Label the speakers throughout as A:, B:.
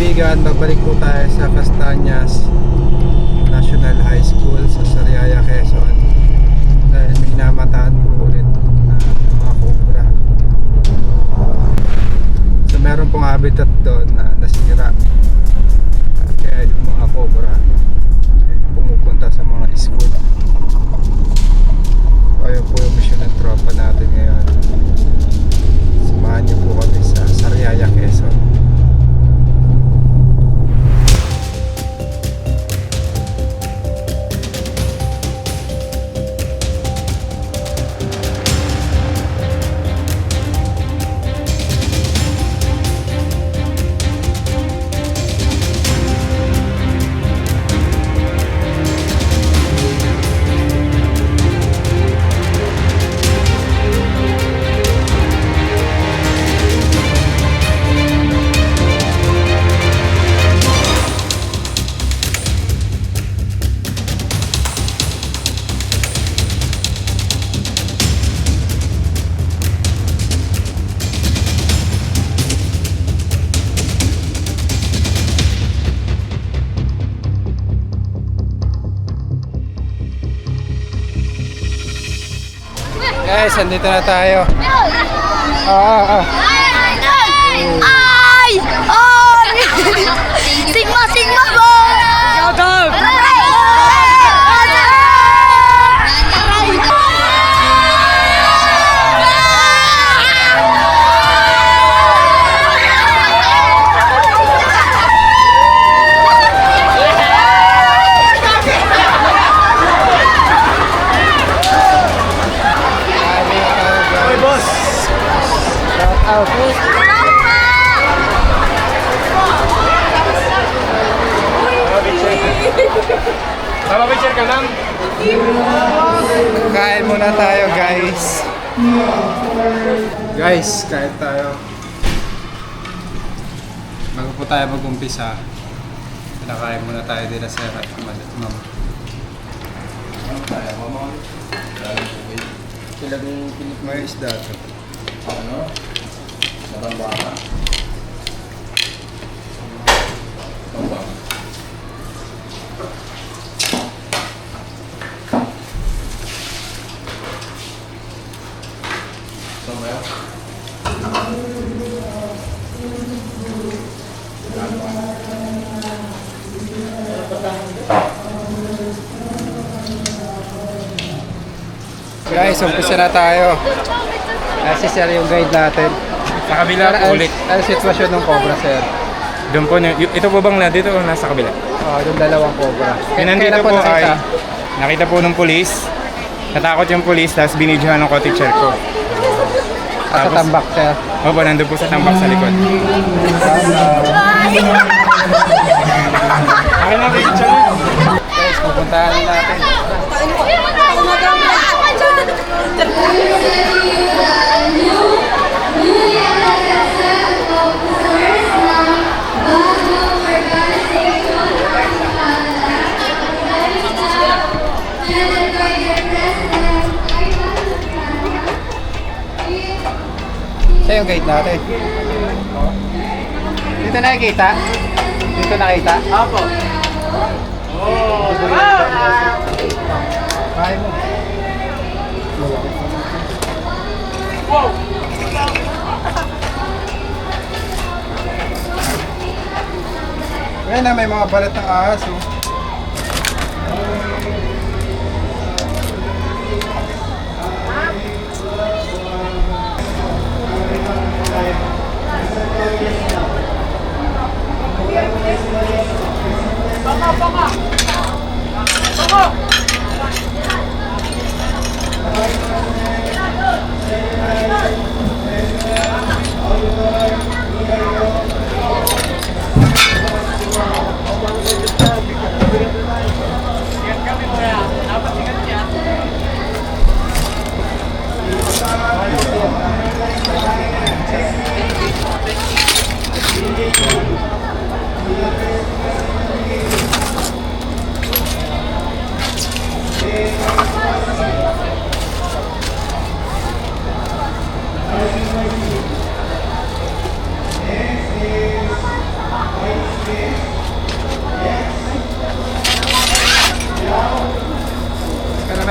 A: kaibigan, babalik po tayo sa Castañas National High School sa Sariaya, Quezon dahil may namataan po ulit na mga cobra. So meron pong habitat doon na nasira, kaya yung mga cobra pumupunta sa mga school. So ayun po yung mission ng tropa natin ngayon. Samahan niyo po kami sa Sariaya, Quezon. Guys, andito na tayo.
B: Ay! Sigma! Sigma po!
A: Tama, picture ka lang. Kain muna tayo, guys. Guys, kain tayo. Bago po tayo mag-umpisa, pinakain muna tayo din sa ma'am. Ano tayo, mama? Silang pinik mo yung isda. Ano? Nabambaka. Guys, umpisa na tayo. Si sir yung guide natin.
C: Sa kabila po ulit.
A: Ano sitwasyon ng cobra, sir?
C: Doon po, ito po bang nandito o nasa kabila?
A: Yung dalawang cobra.
C: Nandito po ay nakita po ng pulis. Natakot yung pulis, tapos binidyohan ng co-teacher ko.
A: Sa tambak, sir.
C: Opo, nandun po sa tambak sa likod. Akin na picture.
A: Guys, pupuntahan natin. Siya yung guide natin. Dito nakikita? Dito nakita? Apo. Kaya mo. Wow! Kaya na may mga balat ng ahas.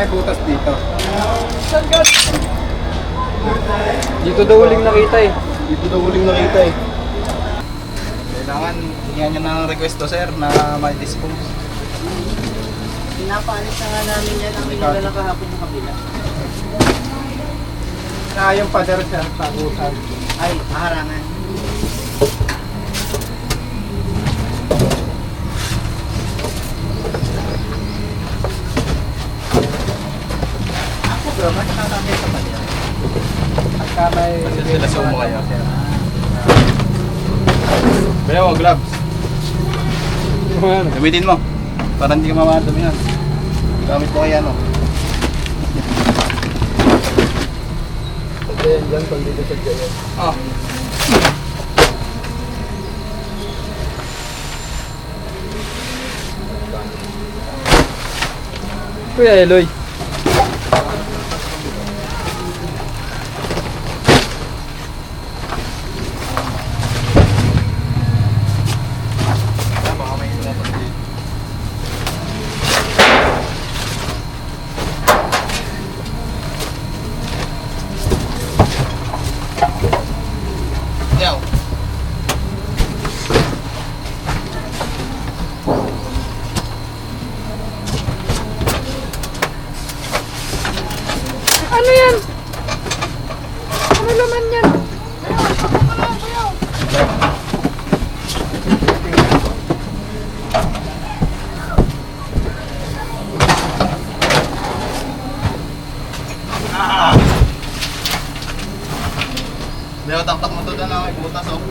A: may butas dito.
B: Dito daw huling nakita eh.
D: Dito daw huling nakita eh. Kailangan bigyan nyo ng request to sir na may dispose.
E: Pinapaalis na nga namin yan ang minula kahapon sa kabila.
A: Yung pader sir, pagutan.
E: Ay, harangan. Ako bro, mas nakakakit sa kanya.
A: Pagka may...
D: Sila sumo kayo. Kaya mo, gloves. Gamitin mo. Para hindi ka mamadami yan. Gamit mo kaya no.
B: Ayan dyan, pag dito sa dyan.
D: Ah.
B: Kuya Eloy.
D: Baka may lumabas dito. Yaw.
B: Ano yan? Ano laman yan?
D: Leo, taktak mo to doon na may butas oh.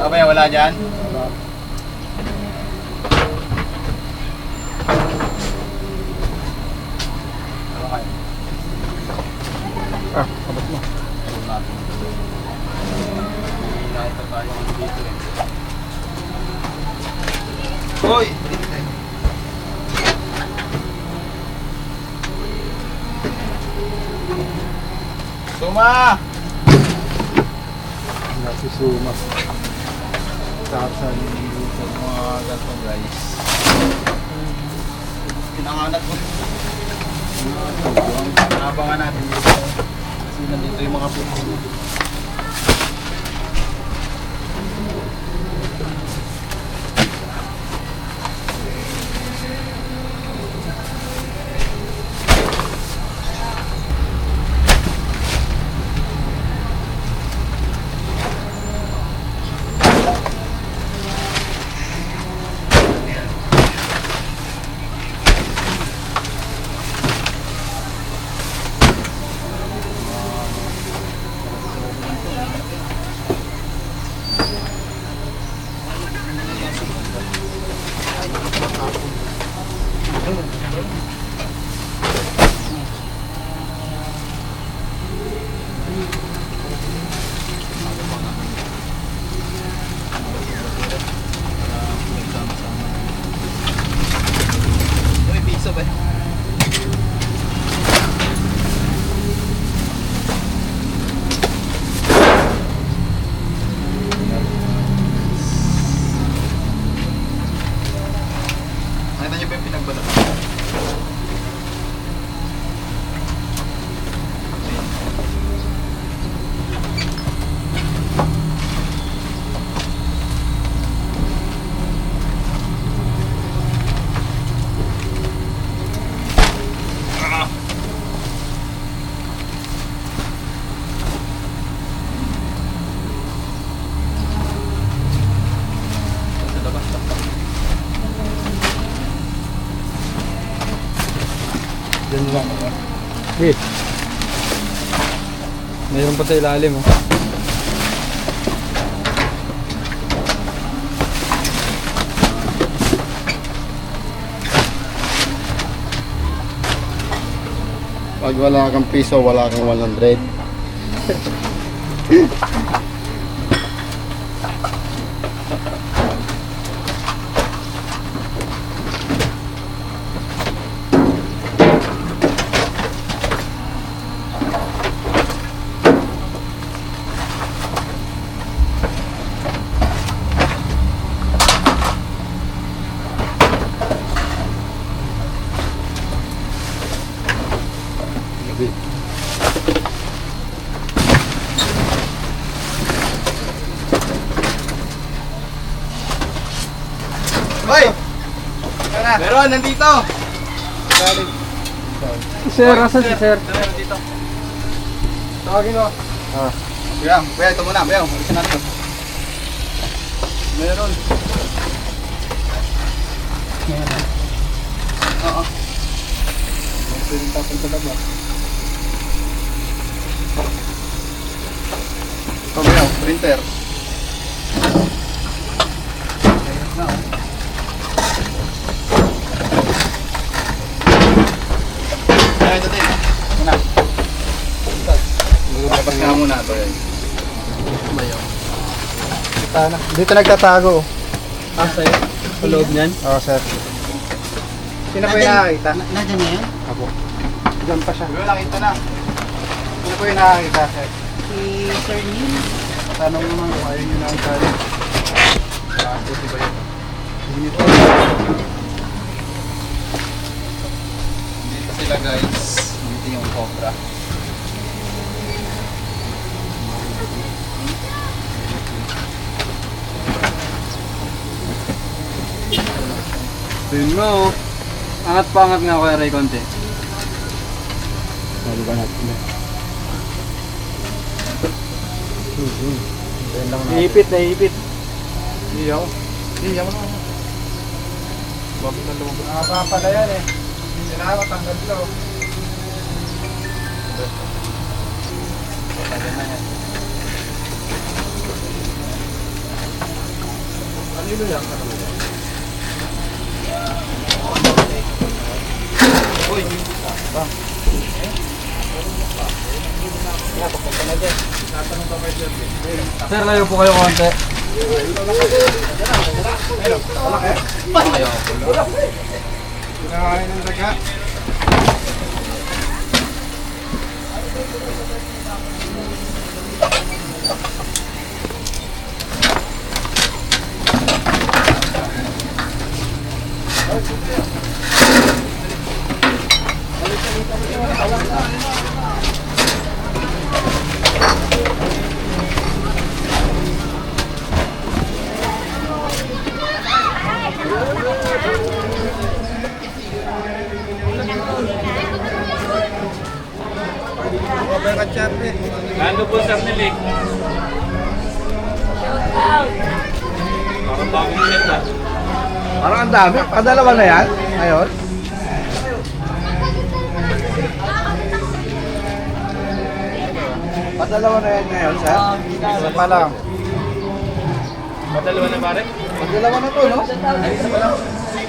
D: Abay, wala dyan?
A: Ah, kabot mo.
D: Nakita tayo dito eh. Hoy! Suma!
A: Nasusuma. Tapsan.
D: Sa mga ganito guys. Pinanganat ko. Abangan natin dito. Kasi nandito yung mga puto. Uy, piso ba? Nakita niyo ba yung pinagbalatan? Sa labas lang.
B: Diyan lang ako. Eh. Mayroon pa sa ilalim oh.
D: Pag wala kang piso, wala kang 100.
C: Hoy! Meron, nandito!
A: Sir, asan si sir?
C: Meron dito.
A: Tawagin mo.
C: Kuya, ito muna. Kuya, ulisin natin. Meron. Oo. Pwede tapon sa labas. Ito kuya, printer. Ayos na, oh. Ay, ito din. Muna. Labas nga muna ito.
A: Dito nagtatago.
E: Sa'yo? Sa loob niyan?
A: Oo, sir. Sino po yung nakakita?
E: Nandiyan na yun?
A: Ako. Diyan pa siya.
C: Kuya, nakita na.
A: Sino po yung nakakita, sir?
E: Si Sir Neil.
A: Tanong naman kung ayaw nyo na ang tali.
C: Buti ba yun?
A: Dito.
C: Dito sila guys. Dito yung cobra.
A: Yun mo. Angat pa angat nga Kuya Ray konti. Hindi ba natin? Naipit, naipit.
C: Iyaw. Iyaw na. Bakit na lumabas?
A: Nakapapala yan eh. Sinawat ang ganda.
C: Kanino yan? Kanino yan? Uy!
A: Sir, layo po kayo konti. Kinakain ng daga. Over ka chape.
C: Nando po sa nilik. Parang bagong set ah.
A: Parang ang dami. Kadalawa na yan. Ngayon. Padalawa na yan ngayon, sir. Isa pa lang.
C: Madalawa na pare?
A: Padalawa na to, no?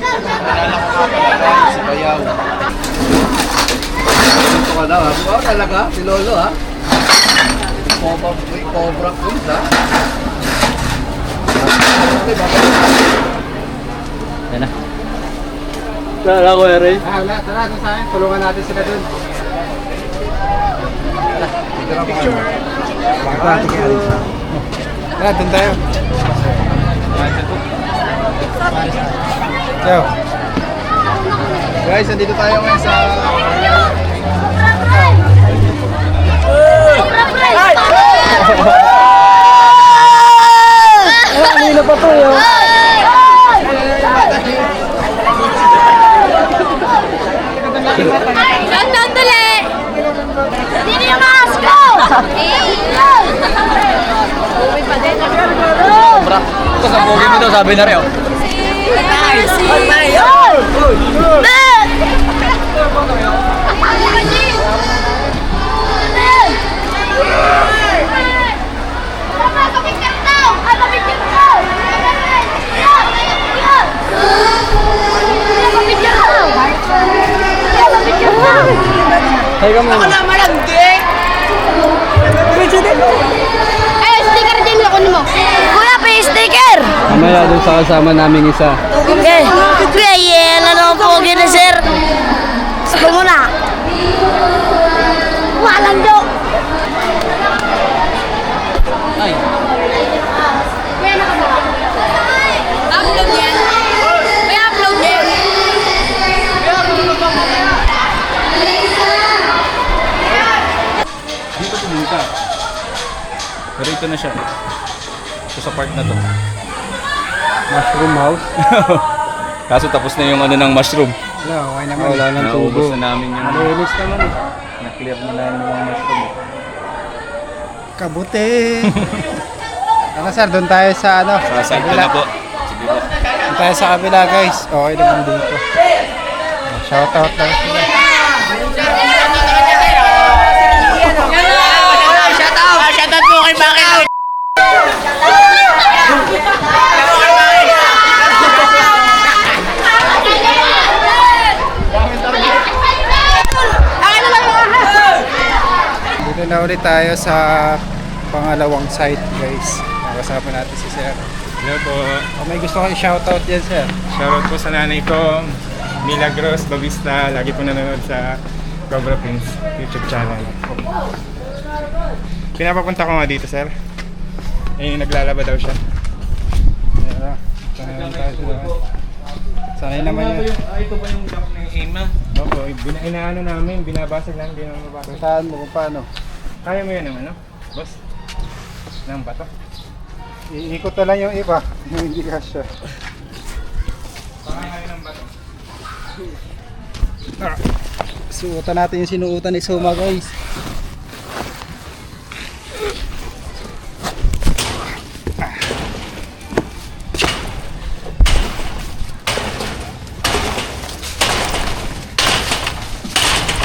C: Nalala ko nga pala si Bayaw.
A: Ito ka daw, ha? Oo, talaga. Si Lolo, ha? Cobra Queen, ha?
E: Yan na. Tara ko, Ray.
A: Tara, doon sa akin. Tulungan natin sila doon. Picture. Tara, doon tayo. Yo.
C: Guys, nandito tayo ngayon sa...
A: Kanina pa to, yo.
B: Sandali! Sino yung mask ko? Uwi pa din.
E: Sobra. Ito sa pogi mo daw, sabi na rin. Oh.
B: Picture!
A: Hay ka muna.
B: Eh, sticker din ako mo. Kuya, pa sticker!
A: Mamaya doon sa kasama namin isa.
B: Okay. Kuya, yan ano po gina, sir. Gusto mo na. Walang joke.
E: Ay.
B: Upload yan. May upload yan.
C: Dito pumunta. Pero ito na siya. Ito sa part na to.
A: Mushroom house.
C: Kaso tapos na yung ano ng mushroom.
A: Wala, okay naman. Wala nang tubo.
C: Naubos na namin yung
A: Malinis naman eh.
C: na-clear na namin yung mushroom.
A: Kabuti. Ano sir, doon tayo sa ano?
C: Sa side ko na po. Sige po.
A: Doon tayo sa kabila guys. Okay naman dito. Shoutout lang sila.
E: Shoutout po kay Bakit.
A: Dito na ulit tayo sa pangalawang site guys. Nakasama natin si sir.
C: Hello po.
A: May gusto ko i-shoutout yan sir.
C: Shoutout po sa nanay ko, Milagros Babista. Lagi po nanonood sa Cobra Prince YouTube channel. Pinapapunta ko nga dito, sir. Eh, naglalaba daw siya.
A: Ayan, sanay naman tayo sila. Sanay naman yun.
C: Ito ba yung dump ng Ema? Opo, inaano namin, binabasag lang, hindi naman mabasag.
A: Puntahan mo kung paano.
C: Kaya mo yun ng ano, boss? Ng bato?
A: Iikot na lang yung iba. Yung hindi kasya.
C: Pakakain ng bato.
A: Suotan natin yung sinuutan ni Suma guys.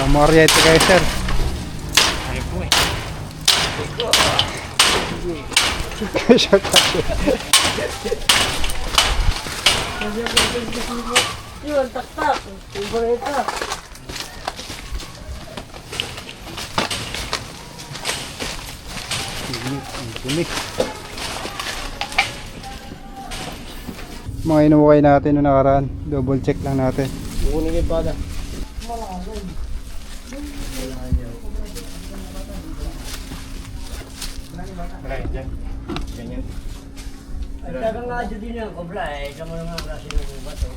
A: Moriente kayo sir.
C: Ayun po eh.
A: Shoutout.
B: Yun, tak-tak. Favorita.
A: Kunik. Mga inuukay natin noong nakaraan. Double check lang natin.
E: Kukunin yung pala.
C: Wala yun dyan. Ganyan.
E: Ang tagang nga dyan din yung cobra eh. Ikaw mo lang nga klase ng bato.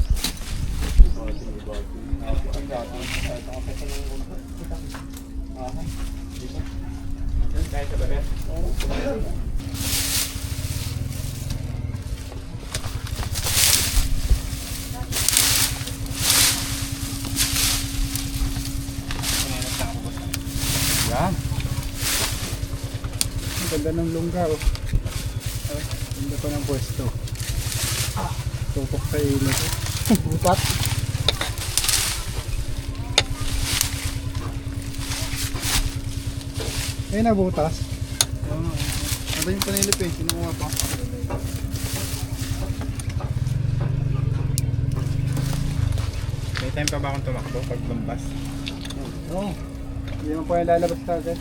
C: Kahit sa bagat.
A: Yan. Ang ganda ng lungga oh. Ganda pa ng pwesto. Tutok sa init. Butat. Eh nabutas. Ano yung panilip eh? Kinukuha pa.
C: May time pa ba akong tumakbo pag lumbas?
A: Oo. Hindi mo pa yung lalabas ka agad.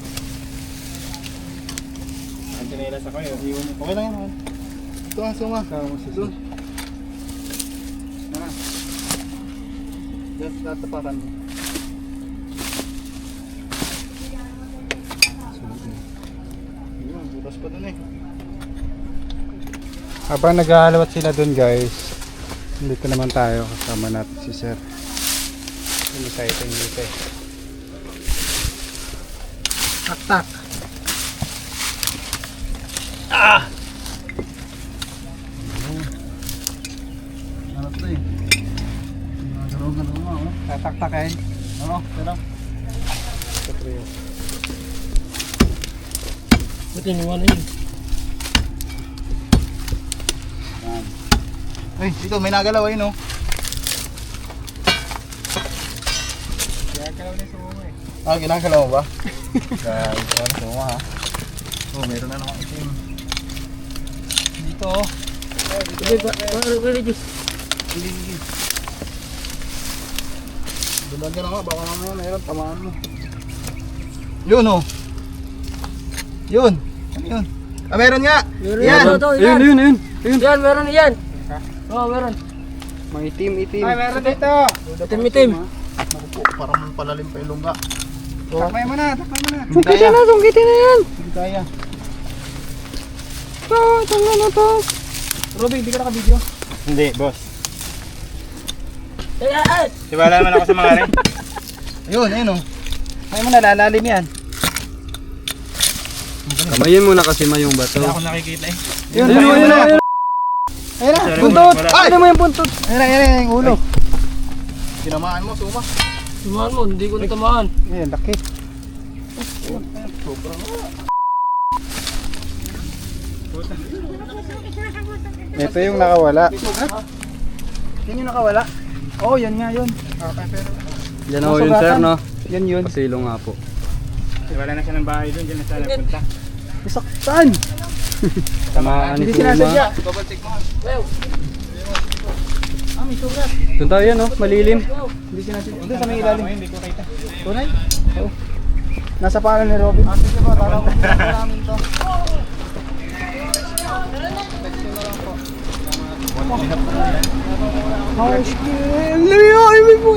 C: Ang tinilas ako yun. Iwan mo.
A: Okay lang yan. Ito nga, Suma. Sama mo si Suma. Just tatapakan mo. Yun, butas pa dun eh. Habang naghahalawat sila dun guys, dito naman tayo kasama natin si Sir. Hindi tayo dito eh. Tak-tak. Harap to eh. Gano'n mo oh. Tatak-takin. Oo, pero. Katriyo.
E: Buti niwan yun.
D: Ay, dito may nagalaw ayun oh.
C: Kaya kalaw na sumuha eh.
D: Ah, ginagalaw mo ba? Kaya ito mo ha. Oh, meron na naman itim. Dito oh. Sige. Dulag ka na nga, baka mamaya meron, tamaan mo. Yun oh. Yun. Ano yun? Ah, meron nga. Yan.
E: Ayun. Yan, meron yan. Oo, meron.
D: May itim.
A: Ay, meron dito.
E: Itim-itim.
D: Naku po, parang palalim pa yung lungga.
A: Takmay mo na.
D: Sungkitin na yan. Hindi kaya. Tanggal na to. Robby, hindi ka naka-video.
C: Hindi, boss.
E: Ay!
C: Tiwala naman ako sa mga rin.
D: Ayun oh. Ay mo na, lalalim yan.
F: Kamayin mo na kasi mayong bato.
C: Wala akong nakikita eh.
D: Ayun na. Ayun na,
C: Sorry,
D: buntot.
C: wala.
D: Ay, ano mo yung buntot? Ayun na, yung ulo. Tinamaan mo, suma.
E: Tumahan mo, hindi ko natamaan.
D: Ayun, laki.
A: Ito yung nakawala.
D: Yan yung nakawala. Oo, yan nga yun.
F: Yan o yun sir no?
D: Yan yun.
F: Pasilo nga po.
C: Wala na siya ng bahay doon, dyan na siya napunta.
D: Isaktan.
F: Tamaan ni
D: Hindi
F: Kuma.
D: sinasadya. Double check mo. May sugat.
F: Doon tayo yan malilim.
D: Hindi sinasadya. Doon sa may ilalim.
C: Hindi ko kita.
D: Tunay? Oo. Nasa pala ni Robin. Sige po, taraw ko namin to.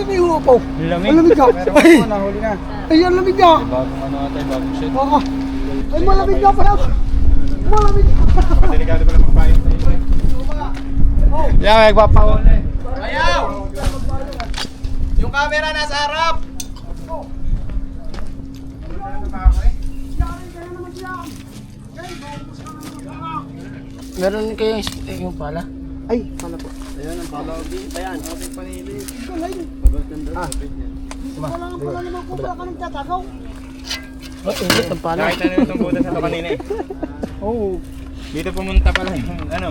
D: May hupaw.
C: Lamig.
D: Ang lamig ka. Ay, nahuli na. Ay, ang lamig ka.
F: Bagong ano tayo, bagong shit.
D: Oo. Ay, malamig ka pala. Malamig ka.
C: Delikado pala magpain.
A: Yan, magpapahuli.
D: Ayaw! Yung camera nasa harap.
E: Meron kayo yung pala?
D: Ay, pala po.
F: Ayan ang palaw din.
E: Ayan. Oh, init ang pala.
C: Nakita na itong butas na ito kanina eh.
D: Oo.
C: Dito pumunta pala yung ano.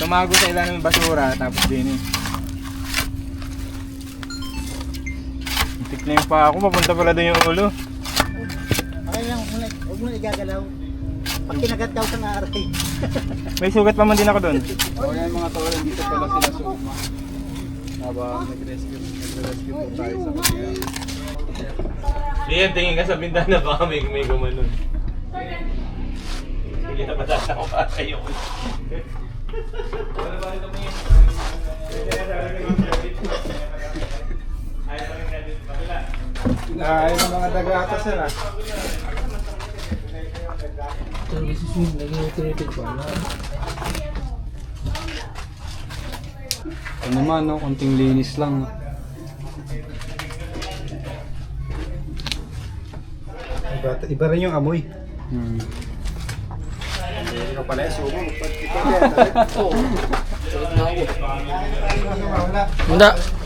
C: Tumago sa ilalim ng basura tapos din eh. Tik na yung pa ako, papunta pala doon yung ulo.
G: Okay lang, huwag mo na igagalaw. Pag kinagat daw ka na aray.
C: May sugat pa man din ako doon.
F: O yan mga tol, dito pala sila suma. Habang nag-rescue po tayo sa kanila.
C: Iyan, tingin ka sa bintana baka may gumanon. Hindi na patata ko pa kayo.
A: Ay, yung mga daga sir ah.
F: Ano naman no, konting linis lang.
A: Iba rin yung amoy.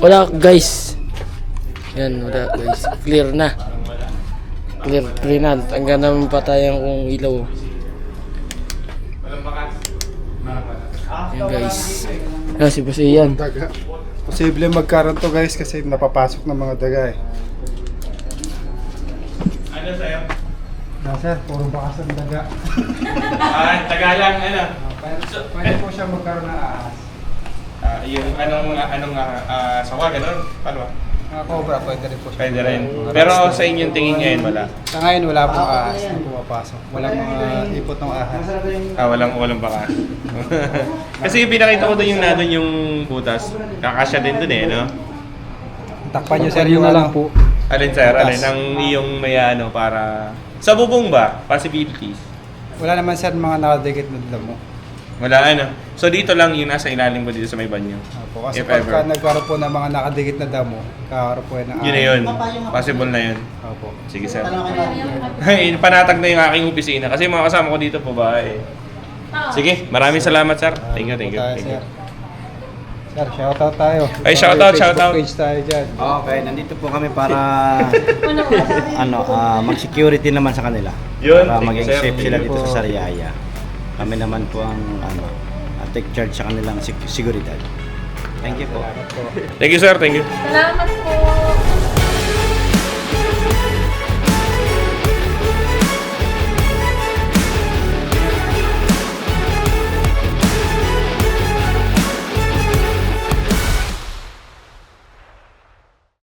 E: Wala guys. Yan, wala guys. Clear na. Clear na. Hanggang naman patayan kong ilaw. Yan guys. Yan si Boss Ian.
A: Daga. Posible magkaroon to guys kasi napapasok ng mga daga eh.
C: Ano sa'yo?
A: Sir, puro bakas ang daga.
C: Tagalang ano?
A: Pwede po siya magkaroon ng ahas.
C: Yung anong sawa, gano'n? Paano ba?
A: Mga cobra, pwede rin po siya.
C: Pwede rin. Pero sa inyong tingin ngayon wala?
A: Sa ngayon wala pong ahas na pumapasok. Walang mga ipot ng ahas.
C: Walang baka. Kasi yung pinakita ko doon yung nandun yung butas. Kakasya din doon eh, no?
A: Takpan niyo sir
F: Yun
A: yung
F: na lang
A: ano.
F: po.
C: Alin sir,
A: Butas.
C: alin? Ang iyong may ano para... Sa bubong ba? Possibilities?
A: Wala naman sir mga nakadikit na damo.
C: Wala ano. So dito lang yung nasa ilalim ko dito sa may banyo.
A: Opo, kasi
C: If
A: pagka
C: ever.
A: nagkaroon po ng mga nakadikit na damo, kakaroon po yan ng
C: Yun na yun. Possible na yun.
A: Opo.
C: Sige sir. Ay, panatag na yung aking opisina kasi mga kasama ko dito po ba eh. Sige, maraming salamat sir. Thank you, thank you.
A: Tayo,
C: Thank
A: sir.
C: you.
A: Sir, shoutout tayo.
C: Ay, shoutout,
A: May
C: shoutout.
A: Facebook page tayo dyan.
G: Okay, nandito po kami para mag-security naman sa kanila.
C: Yun,
G: Para
C: thank you,
G: maging
C: sir.
G: safe sila
C: Thank
G: dito
C: you
G: sa Sariaya. Kami naman po ang take charge sa kanilang seguridad. Thank you po.
C: Thank you sir, thank you.
H: Salamat po.